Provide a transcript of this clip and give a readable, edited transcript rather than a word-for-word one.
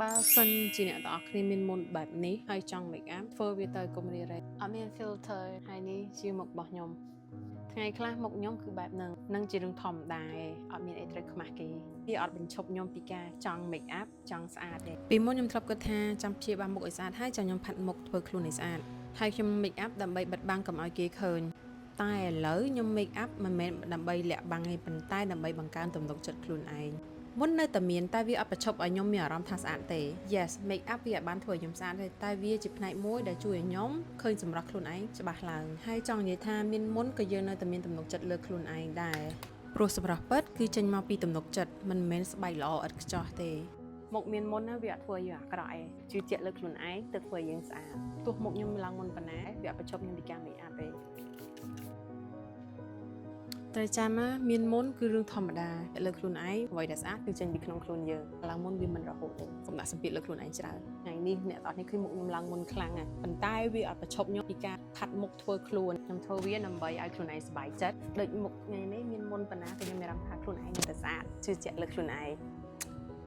បើសិនជាអ្នកទាំងអស់គ្នាមានមុនបែបនេះហើយចង់ make up ធ្វើវាទៅកុំរារ៉េអត់មាន filter ហើយនេះជាមុខរបស់ខ្ញុំថ្ងៃខ្លះមុខខ្ញុំគឺបែបហ្នឹងនឹងជារឿងធម្មតាឯងអត់មានអីត្រូវខ្មាស់គេវាអត់បញ្ឈប់ខ្ញុំពីការចង់ make up ចង់ស្អាតទេពីមុនខ្ញុំធ្លាប់គិតថាចាំព្យាបាលមុខឲ្យស្អាតហើយចាំខ្ញុំផាត់មុខធ្វើខ្លួនឲ្យស្អាតហើយខ្ញុំ make up ដើម្បីបិទបាំងកុំឲ្យគេឃើញតែឥឡូវខ្ញុំ make up មិនមែនដើម្បីលាក់បាំងទេប៉ុន្តែដើម្បីបង្កើនទំនុកចិត្តខ្លួនឯងមុននៅតែមានតែវាអត់បញ្ឈប់ឲ្យខ្ញុំមានអារម្មណ៍ថាស្អាតទេ Yes make up វាអាចបានធ្វើឲ្យខ្ញុំស្អាតទេតែវាជាផ្នែកមួយដែលជួយឲ្យខ្ញុំឃើញសម្រស់ខ្លួនឯងច្បាស់ឡើងហើយចង់និយាយថាមានមុនក៏យើងនៅតែមានទំនុកចិត្តលើខ្លួនឯងដែរព្រោះសម្រស់ពិតគឺចេញមកពីទំនុកចិត្តមិនមែនស្បែកល្អឥតខ្ចោះទេមុខមានមុនណាវាអត់ធ្វើឲ្យយើងអាក្រក់ទេជឿជាក់លើខ្លួនឯងទៅធ្វើឲ្យយើងស្អាតទោះមុខខ្ញុំឡើងមុនប៉ុណ្ណាវាអត់បញ្ឈប់ខ្ញុំពីការ make up ទេតែចាំមានមុនគឺរឿងធម្មតាលើខ្លួនឯងអ្វីដែលស្អាតគឺចេញពីក្នុងខ្លួនយើងឡើងមុនវាមិនរហូតទេសូមដាក់សម្ពាធលើខ្លួនឯងច្រើនថ្ងៃនេះអ្នកទាំងអស់នេះឃើញមុខខ្ញុំឡើងមុនខ្លាំងណាស់ប៉ុន្តែវាអត់បញ្ឈប់ខ្ញុំពីការផាត់មុខធ្វើខ្លួនខ្ញុំធ្វើវាដើម្បីឲ្យខ្លួនឯងសប្បាយចិត្តដូចមុខថ្ងៃនេះមានមុនប៉ុណ្ណាក៏ខ្ញុំមានអារម្មណ៍ថាខ្លួនឯងនៅតែស្អាតជឿជាក់លើខ្លួនឯង